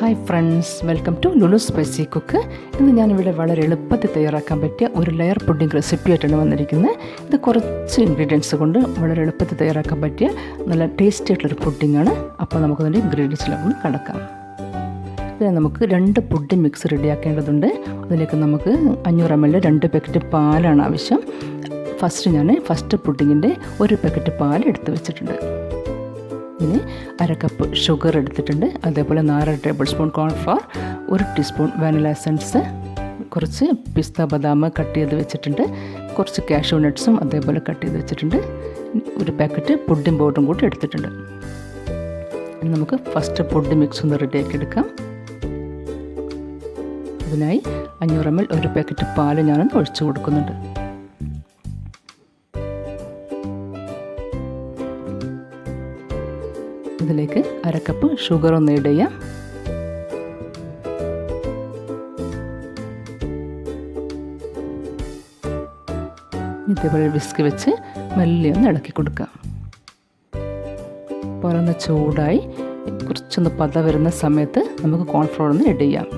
Hi friends, welcome to Lulu spicy cook. ഇന്ന് ഞാനിവിടെ വളരെ എളുപ്പത്തിൽ തയ്യാറാക്കാൻ പറ്റിയ ഒരു ലെയർ പുഡിംഗ് റെസിപ്പിയായിട്ടാണ് വന്നിരിക്കുന്നത്. ഇത് കുറച്ച് ഇൻഗ്രീഡിയൻസ് കൊണ്ട് വളരെ എളുപ്പത്തിൽ തയ്യാറാക്കാൻ പറ്റിയ നല്ല ടേസ്റ്റി ആയിട്ടുള്ളൊരു പുഡിങ്ങാണ്. അപ്പോൾ നമുക്കതിൻ്റെ ഇൻഗ്രീഡിയൻസിലൊന്ന് കടക്കാം. ഇതിന് നമുക്ക് 2 പുഡിംഗ് മിക്സ് റെഡിയാക്കേണ്ടതുണ്ട്. അതിലേക്ക് നമുക്ക് 500 ml 2 പാക്കറ്റ് പാലാണ് ആവശ്യം. ഫസ്റ്റ് പുഡിങ്ങിൻ്റെ 1 പാക്കറ്റ് പാൽ എടുത്ത് വെച്ചിട്ടുണ്ട്. ഇനി 1/2 കപ്പ് ഷുഗർ എടുത്തിട്ടുണ്ട്. അതേപോലെ 4 table spoon cornflour, 1 teaspoon vanilla essence, കുറച്ച് പിസ്ത ബദാം കട്ട് ചെയ്ത് വെച്ചിട്ടുണ്ട്, കുറച്ച് കാഷ്യൂ നട്ട്സും അതേപോലെ കട്ട് ചെയ്ത് വെച്ചിട്ടുണ്ട്, 1 പാക്കറ്റ് പുഡിംഗ് പൗഡറും കൂടി എടുത്തിട്ടുണ്ട്. ഇനി നമുക്ക് ഫസ്റ്റ് പുഡിംഗ് മിക്സ് ഒന്ന് റെഡിയാക്കി എടുക്കാം. അതിനായി 500 ml 1 പാക്കറ്റ് പാൽ ഞാനൊന്ന് ഒഴിച്ചു കൊടുക്കുന്നുണ്ട്. ഇതിലേക്ക് 1/2 കപ്പ് ഷുഗർ ഒന്ന് ആഡ് ചെയ്യാം. ഇതേപോലെ വിസ്ക് വെച്ച് മെല്ലെ ഒന്ന് ഇളക്കി കൊടുക്കാം. പാലൊന്ന് ചൂടായി കുറച്ചൊന്ന് പത വരുന്ന സമയത്ത് നമുക്ക് കോൺഫ്ലവർ ഒന്ന് ആഡ് ചെയ്യാം.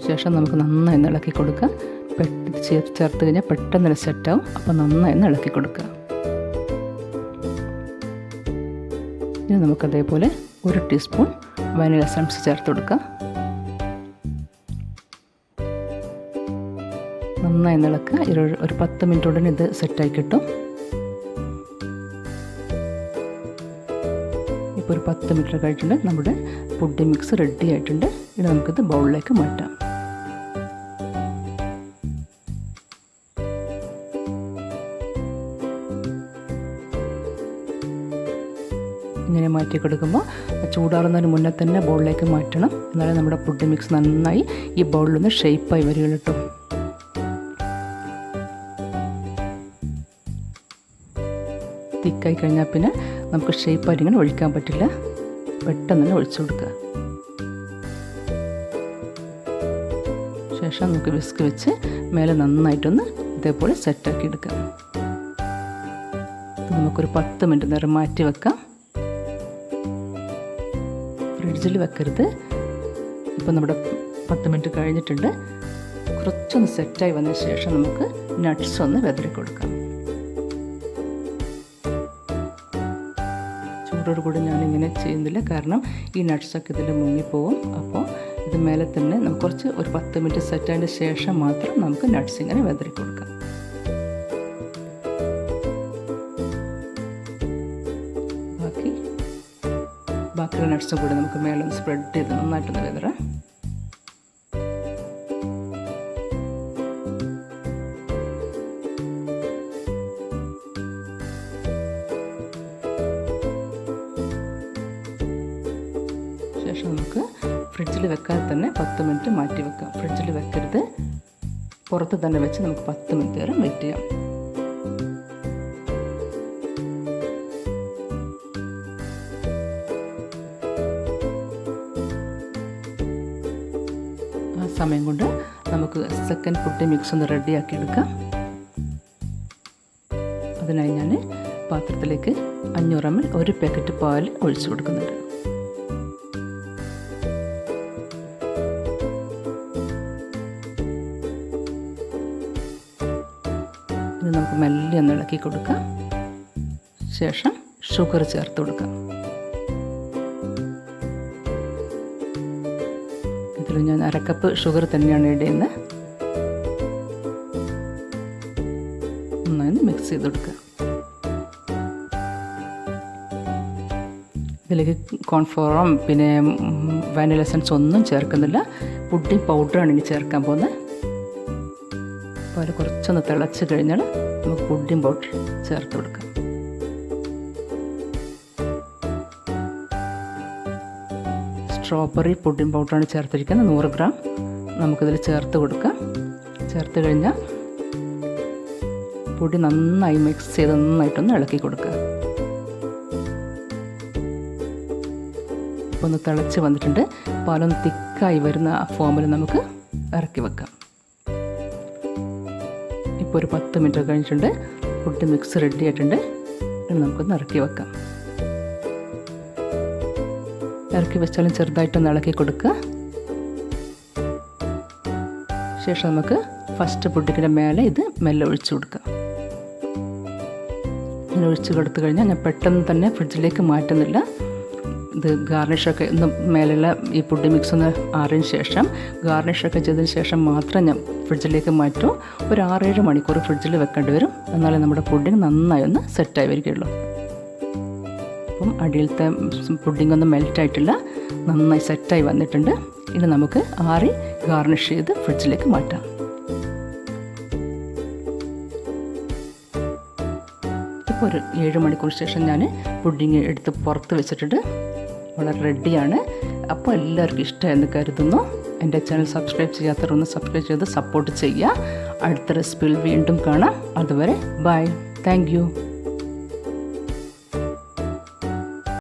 ശേഷം നമുക്ക് നന്നായി ഇളക്കി കൊടുക്കുക. ചേർത്ത് കഴിഞ്ഞാൽ പെട്ടെന്ന് തന്നെ സെറ്റാവും. അപ്പോൾ നന്നായി ഇളക്കി കൊടുക്കുക. ഇനി നമുക്കതേപോലെ 1 ടീസ്പൂൺ വാനില എസൻസ് ചേർത്ത് കൊടുക്കാം. നന്നായി ഇളക്കുക. ഒരു 10 മിനിറ്റ് ഉടനെ ഇത് സെറ്റായി കിട്ടും. ഇപ്പോൾ ഒരു 10 മിനിറ്റ് കഴിച്ചിട്ടുണ്ട്. നമ്മുടെ പുഡിംഗ് മിക്സ് റെഡി ആയിട്ടുണ്ട്. ഇനി നമുക്കിത് ബൗളിലേക്ക് മാറ്റാം. ഇങ്ങനെ മാറ്റി കൊടുക്കുമ്പോൾ ചൂടാറുന്നതിന് മുന്നേ തന്നെ ബൗളിലേക്ക് മാറ്റണം. എന്നാലേ നമ്മുടെ പുഡിംഗ് മിക്സ് നന്നായി ഈ ബൗളിലൊന്ന് ഷേപ്പായി വരികയുള്ളൂ കേട്ടോ. തിക്കായി കഴിഞ്ഞാൽ പിന്നെ നമുക്ക് ഷേപ്പായിട്ട് ഇങ്ങനെ ഒഴിക്കാൻ പറ്റില്ല. പെട്ടെന്ന് തന്നെ ഒഴിച്ചു കൊടുക്കുക. ശേഷം നമുക്ക് വിസ്ക് വെച്ച് മേലെ നന്നായിട്ടൊന്ന് ഇതേപോലെ സെറ്റാക്കി എടുക്കാം. നമുക്കൊരു 10 മിനിറ്റ് നേരം മാറ്റി വെക്കാം. ഫ്രിഡ്ജിൽ വെക്കരുത്. ഇപ്പം നമ്മുടെ 10 മിനിറ്റ് കഴിഞ്ഞിട്ടുണ്ട്. കുറച്ചൊന്ന് സെറ്റായി വന്ന ശേഷം നമുക്ക് നട്ട്സ് ഒന്ന് വെതറി കൊടുക്കാം. ചൂടോട് കൂടി ഞാനിങ്ങനെ ചെയ്യുന്നില്ല, കാരണം ഈ നട്ട്സൊക്കെ ഇതിൽ മുങ്ങിപ്പോവും. അപ്പോൾ ഇത് മേലെ തന്നെ നമുക്ക് ഒരു 10 മിനിറ്റ് സെറ്റായതിന് ശേഷം മാത്രം നമുക്ക് നട്ട്സ് ഇങ്ങനെ വെതറി കൊടുക്കാം. ബാക്കിയുള്ള നട്ട്സും കൂടി നമുക്ക് മേലൊന്ന് സ്പ്രെഡ് ചെയ്ത് നന്നായിട്ടൊന്ന് വെതറാം. ശേഷം നമുക്ക് ഫ്രിഡ്ജിൽ വെക്കാതെ തന്നെ 10 മിനിറ്റ് മാറ്റി വെക്കാം. ഫ്രിഡ്ജിൽ വെക്കരുത്, പുറത്ത് തന്നെ വെച്ച് നമുക്ക് 10 മിനിറ്റ് നേരം വെയിറ്റ് ചെയ്യാം. സമയം കൊണ്ട് നമുക്ക് സെക്കൻഡ് പുഡിംഗ് മിക്സ് ഒന്ന് റെഡിയാക്കി എടുക്കാം. അതിനായി ഞാൻ പാത്രത്തിലേക്ക് 500 ml 1 പാക്കറ്റ് പാൽ ഒഴിച്ചു കൊടുക്കുന്നുണ്ട്. ഇത് നമുക്ക് മെല്ലെ ഒന്ന് ഇളക്കി കൊടുക്കാം. ശേഷം ഷുഗർ ചേർത്ത് കൊടുക്കാം. ഇതിൽ ഞാൻ 1/2 കപ്പ് ഷുഗർ തന്നെയാണ് ആഡ് ചെയ്യുന്നത്. നന്നായി മിക്സ് ചെയ്ത് കൊടുക്കുക. ഇതിലേക്ക് കോൺഫ്ലവറും പിന്നെ വാനില എസൻസ് ഒന്നും ചേർക്കുന്നില്ല. പുഡിംഗ് പൗഡറാണ് ഇനി ചേർക്കാൻ പോകുന്നത്. അപ്പോൾ അത് കുറച്ചൊന്ന് തിളച്ച് കഴിഞ്ഞാൽ നമുക്ക് പുഡിംഗ് പൗഡർ ചേർത്ത് കൊടുക്കാം. സ്ട്രോബെറി പുഡിംഗ് പൗഡറാണ് ചേർത്തിരിക്കുന്നത്. 100 ഗ്രാം നമുക്കിതിൽ ചേർത്ത് കൊടുക്കാം. ചേർത്ത് കഴിഞ്ഞാൽ പൊടി നന്നായി മിക്സ് ചെയ്ത് നന്നായിട്ടൊന്ന് ഇളക്കി കൊടുക്കുക. ഇപ്പോൾ ഒന്ന് തിളച്ച് വന്നിട്ടുണ്ട്. പാലൊന്ന് തിക്കായി വരുന്ന ആ ഫോമിൽ നമുക്ക് ഇറക്കി വെക്കാം. ഇപ്പോൾ ഒരു 10 മിനിറ്റ് കഴിഞ്ഞിട്ടുണ്ട്. പുഡിംഗ് മിക്സ് റെഡി ആയിട്ടുണ്ട്. ഇനി നമുക്കൊന്ന് ഇറക്കി വെക്കാം. ഇറക്കി വെച്ചാലും ചെറുതായിട്ടൊന്ന് ഇളക്കി കൊടുക്കുക. ശേഷം നമുക്ക് ഫസ്റ്റ് പുഡിങ്ങിൻ്റെ മേലെ ഇത് മെല്ലെ ഒഴിച്ചു കൊടുക്കാം. ഇങ്ങനെ ഒഴിച്ച് കൊടുത്തു കഴിഞ്ഞാൽ ഞാൻ പെട്ടെന്ന് തന്നെ ഫ്രിഡ്ജിലേക്ക് മാറ്റുന്നില്ല. ഇത് ഗാർണിഷൊക്കെ ഒന്ന് മേലുള്ള ഈ പുഡിംഗ് മിക്സ് ഒന്ന് ആറിയതിന് ശേഷം ഗാർണിഷൊക്കെ ചെയ്തതിന് ശേഷം മാത്രം ഞാൻ ഫ്രിഡ്ജിലേക്ക് മാറ്റും. ഒരു 6-7 മണിക്കൂർ ഫ്രിഡ്ജിൽ വെക്കേണ്ടി വരും. എന്നാലേ നമ്മുടെ പുഡിംഗ് നന്നായി ഒന്ന് സെറ്റായി വരികയുള്ളൂ. അപ്പം അടിയിലത്തെ പുഡിംഗ് ഒന്നും മെൽറ്റായിട്ടില്ല, നന്നായി സെറ്റായി വന്നിട്ടുണ്ട്. ഇനി നമുക്ക് ആറി ഗാർണിഷ് ചെയ്ത് ഫ്രിഡ്ജിലേക്ക് മാറ്റാം. ഇപ്പോൾ ഒരു 7 മണിക്കൂർ ശേഷം ഞാൻ പുഡിംഗ് എടുത്ത് പുറത്ത് വെച്ചിട്ടുണ്ട്. വളരെ റെഡിയാണ്. അപ്പോൾ എല്ലാവർക്കും ഇഷ്ടമായെന്ന് കരുതുന്നു. എൻ്റെ ചാനൽ സബ്സ്ക്രൈബ് ചെയ്യാത്തവരൊന്ന് സബ്സ്ക്രൈബ് ചെയ്ത് സപ്പോർട്ട് ചെയ്യുക. അടുത്ത റെസിപ്പിയിൽ വീണ്ടും കാണാം. അതുവരെ ബൈ. Thank you.